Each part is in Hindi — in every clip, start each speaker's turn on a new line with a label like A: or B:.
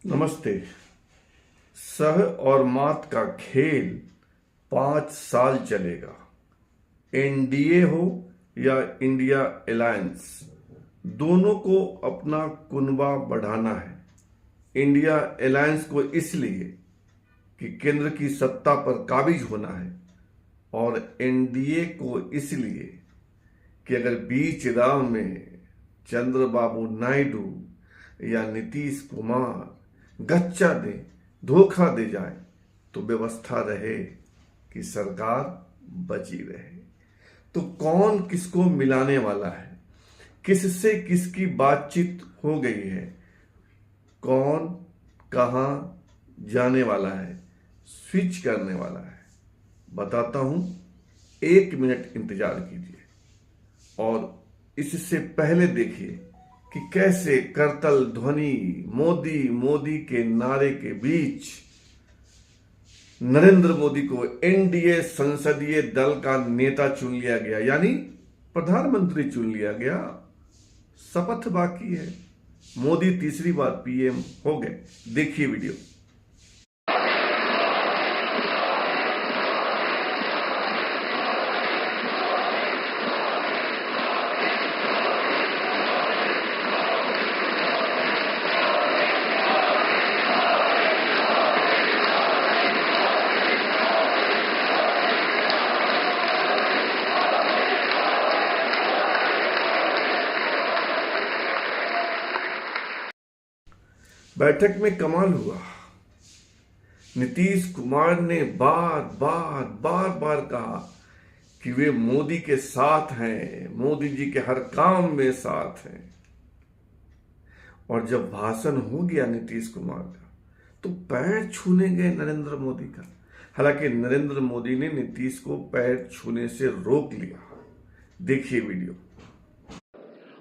A: नमस्ते। सह और मात का खेल 5 साल चलेगा। एनडीए हो या इंडिया अलायंस, दोनों को अपना कुनबा बढ़ाना है। इंडिया अलायंस को इसलिए कि केंद्र की सत्ता पर काबिज होना है, और एनडीए को इसलिए कि अगर बीच राह में चंद्रबाबू नायडू या नीतीश कुमार गच्चा दे, धोखा दे जाए, तो व्यवस्था रहे कि सरकार बची रहे। तो कौन किसको मिलाने वाला है, किससे किसकी बातचीत हो गई है, कौन कहां जाने वाला है, स्विच करने वाला है, बताता हूं। 1 मिनट इंतजार कीजिए और इससे पहले देखिए कि कैसे करतल ध्वनि मोदी मोदी के नारे के बीच नरेंद्र मोदी को एनडीए संसदीय दल का नेता चुन लिया गया, यानी प्रधानमंत्री चुन लिया गया। शपथ बाकी है, मोदी तीसरी बार पीएम हो गए। देखिए वीडियो। बैठक में कमाल हुआ। नीतीश कुमार ने बार बार कहा कि वे मोदी के साथ हैं, मोदी जी के हर काम में साथ हैं। और जब भाषण हो गया नीतीश कुमार का, तो पैर छूने गए नरेंद्र मोदी का। हालांकि नरेंद्र मोदी ने नीतीश को पैर छूने से रोक लिया। देखिए वीडियो।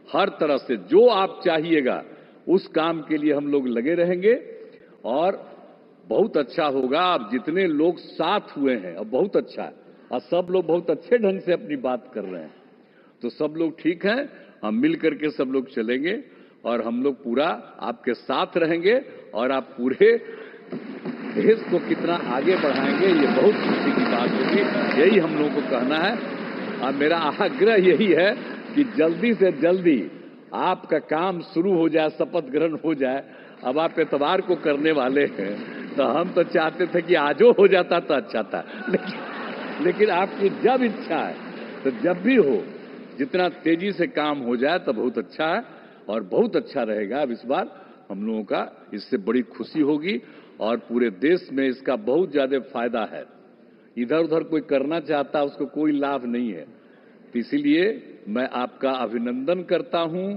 B: हर तरह से जो आप चाहिएगा उस काम के लिए हम लोग लगे रहेंगे और बहुत अच्छा होगा। अब जितने लोग साथ हुए हैं, अब बहुत अच्छा है और सब लोग बहुत अच्छे ढंग से अपनी बात कर रहे हैं, तो सब लोग ठीक हैं। हम मिल करके सब लोग चलेंगे और हम लोग पूरा आपके साथ रहेंगे और आप पूरे देश को कितना आगे बढ़ाएंगे, ये बहुत खुशी की बात होगी। यही हम लोगों को कहना है और मेरा आग्रह यही है कि जल्दी से जल्दी आपका काम शुरू हो जाए, शपथ ग्रहण हो जाए। अब आप एतवार को करने वाले हैं, तो हम तो चाहते थे कि आजो हो जाता तो अच्छा था, लेकिन आपकी जब इच्छा है तो जब भी हो, जितना तेजी से काम हो जाए तो बहुत अच्छा है और बहुत अच्छा रहेगा। अब इस बार हम लोगों का इससे बड़ी खुशी होगी और पूरे देश में इसका बहुत ज्यादा फायदा है। इधर उधर कोई करना चाहता, उसको कोई लाभ नहीं है। तो इसीलिए मैं आपका अभिनंदन करता हूं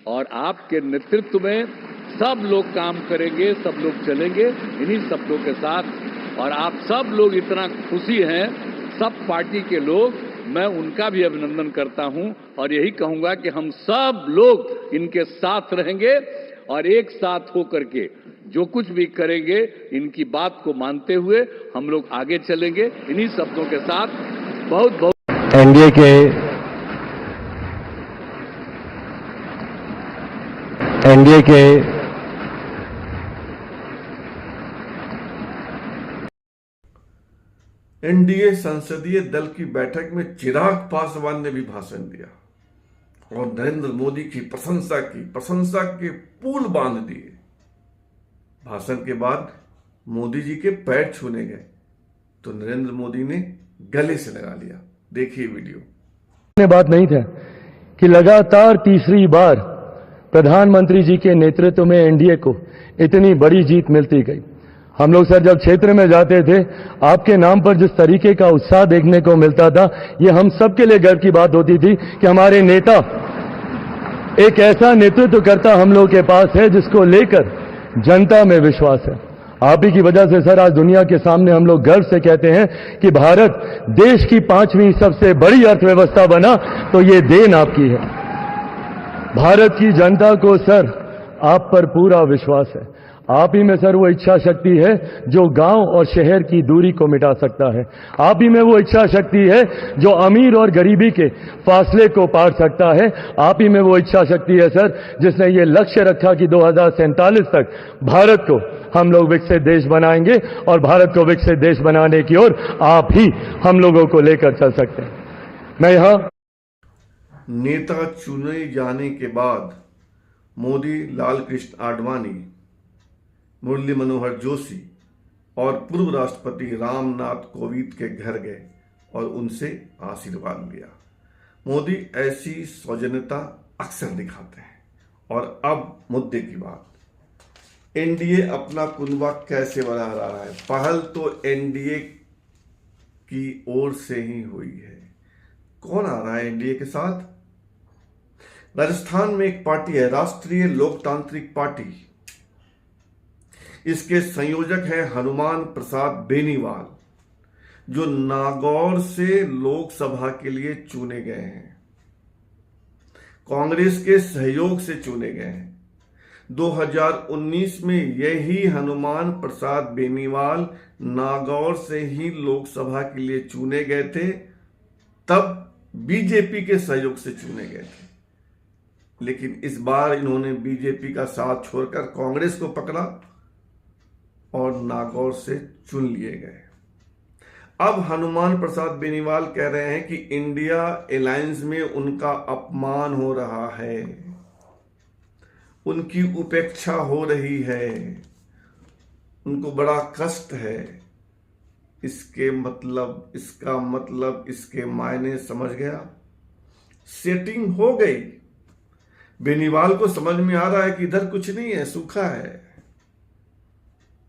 B: और आपके नेतृत्व में सब लोग काम करेंगे, सब लोग चलेंगे इन्हीं शब्दों के साथ। और आप सब लोग इतना खुशी हैं, सब पार्टी के लोग, मैं उनका भी अभिनंदन करता हूं और यही कहूंगा कि हम सब लोग इनके साथ रहेंगे और एक साथ होकर के जो कुछ भी करेंगे, इनकी बात को मानते हुए हम लोग आगे चलेंगे इन्हीं शब्दों के साथ। बहुत बहुत
C: एनडीए के
A: एनडीए संसदीय दल की बैठक में चिराग पासवान ने भी भाषण दिया और नरेंद्र मोदी की प्रशंसा की, प्रशंसा के पुल बांध दिए। भाषण के बाद मोदी जी के पैर छूने गए तो नरेंद्र मोदी ने गले से लगा लिया। देखिए वीडियो।
C: बात नहीं था कि लगातार तीसरी बार प्रधानमंत्री जी के नेतृत्व में एनडीए को इतनी बड़ी जीत मिलती गई। हम लोग सर जब क्षेत्र में जाते थे, आपके नाम पर जिस तरीके का उत्साह देखने को मिलता था, ये हम सबके लिए गर्व की बात होती थी कि हमारे नेता एक ऐसा नेतृत्व करता हम लोग के पास है जिसको लेकर जनता में विश्वास है। आप ही की वजह से सर आज दुनिया के सामने हम लोग गर्व से कहते हैं कि भारत देश की 5वीं सबसे बड़ी अर्थव्यवस्था बना, तो ये देन आपकी है। भारत की जनता को सर आप पर पूरा विश्वास है। आप ही में सर वो इच्छा शक्ति है जो गांव और शहर की दूरी को मिटा सकता है। आप ही में वो इच्छा शक्ति है जो अमीर और गरीबी के फासले को पार सकता है। आप ही में वो इच्छा शक्ति है सर जिसने ये लक्ष्य रखा कि 2047 तक भारत को हम लोग विकसित देश बनाएंगे और भारत को विकसित देश बनाने की ओर आप ही हम लोगों को लेकर चल सकते हैं। मैं यहां
A: नेता चुने जाने के बाद मोदी लाल कृष्ण आडवाणी, मुरली मनोहर जोशी और पूर्व राष्ट्रपति रामनाथ कोविंद के घर गए और उनसे आशीर्वाद लिया। मोदी ऐसी सौजन्यता अक्सर दिखाते हैं। और अब मुद्दे की बात, एनडीए अपना कुनबा कैसे बढ़ा रहा है। पहल तो एनडीए की ओर से ही हुई है। कौन आ रहा है एनडीए के साथ? राजस्थान में एक पार्टी है, राष्ट्रीय लोकतांत्रिक पार्टी। इसके संयोजक हैं हनुमान प्रसाद बेनीवाल, जो नागौर से लोकसभा के लिए चुने गए हैं, कांग्रेस के सहयोग से चुने गए हैं। 2019 में यही हनुमान प्रसाद बेनीवाल नागौर से ही लोकसभा के लिए चुने गए थे, तब बीजेपी के सहयोग से चुने गए थे। लेकिन इस बार इन्होंने बीजेपी का साथ छोड़कर कांग्रेस को पकड़ा और नागौर से चुन लिए गए। अब हनुमान प्रसाद बेनीवाल कह रहे हैं कि इंडिया अलायंस में उनका अपमान हो रहा है, उनकी उपेक्षा हो रही है, उनको बड़ा कष्ट है। इसका मतलब इसके मायने समझ गया, सेटिंग हो गई। बेनीवाल को समझ में आ रहा है कि इधर कुछ नहीं है, सूखा है,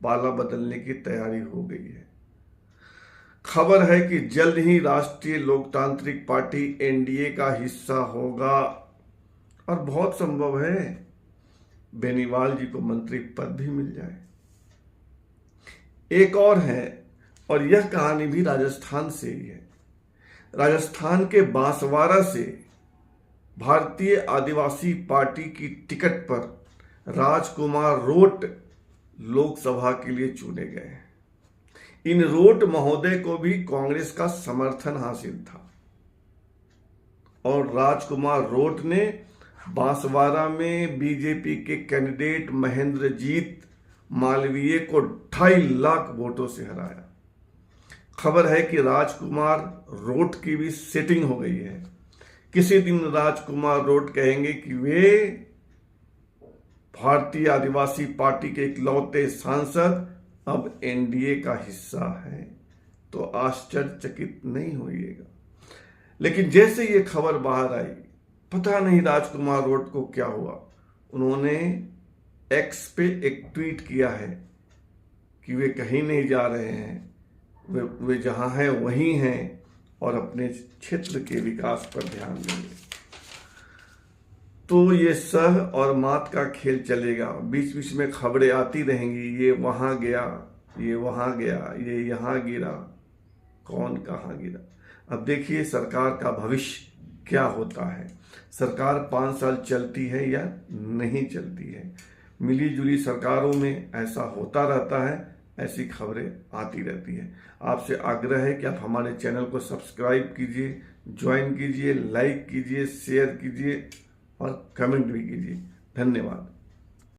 A: पाला बदलने की तैयारी हो गई है। खबर है कि जल्द ही राष्ट्रीय लोकतांत्रिक पार्टी एनडीए का हिस्सा होगा और बहुत संभव है बेनीवाल जी को मंत्री पद भी मिल जाए। एक और है, और यह कहानी भी राजस्थान से ही है। राजस्थान के बांसवाड़ा से भारतीय आदिवासी पार्टी की टिकट पर राजकुमार रोट लोकसभा के लिए चुने गए हैं। इन रोट महोदय को भी कांग्रेस का समर्थन हासिल था और राजकुमार रोट ने बांसवाड़ा में बीजेपी के कैंडिडेट महेंद्रजीत मालवीय को 2.5 लाख वोटों से हराया। खबर है कि राजकुमार रोट की भी सेटिंग हो गई है। किसी दिन राजकुमार रोट कहेंगे कि वे भारतीय आदिवासी पार्टी के इकलौते सांसद अब एनडीए का हिस्सा है, तो आश्चर्यचकित नहीं होइएगा। लेकिन जैसे ये खबर बाहर आई, पता नहीं राजकुमार रोट को क्या हुआ, उन्होंने एक्स पे एक ट्वीट किया है कि वे कहीं नहीं जा रहे हैं, वे जहां हैं वहीं हैं और अपने क्षेत्र के विकास पर ध्यान देंगे। तो ये सह और मात का खेल चलेगा। बीच बीच में खबरें आती रहेंगी, ये वहां गया, ये वहां गया, ये यहां गिरा, कौन कहां गिरा। अब देखिए सरकार का भविष्य क्या होता है। सरकार 5 साल चलती है या नहीं चलती है। मिली जुली सरकारों में ऐसा होता रहता है, ऐसी खबरें आती रहती है। आपसे आग्रह है कि आप हमारे चैनल को सब्सक्राइब कीजिए, ज्वाइन कीजिए, लाइक कीजिए, शेयर कीजिए और कमेंट भी कीजिए। धन्यवाद।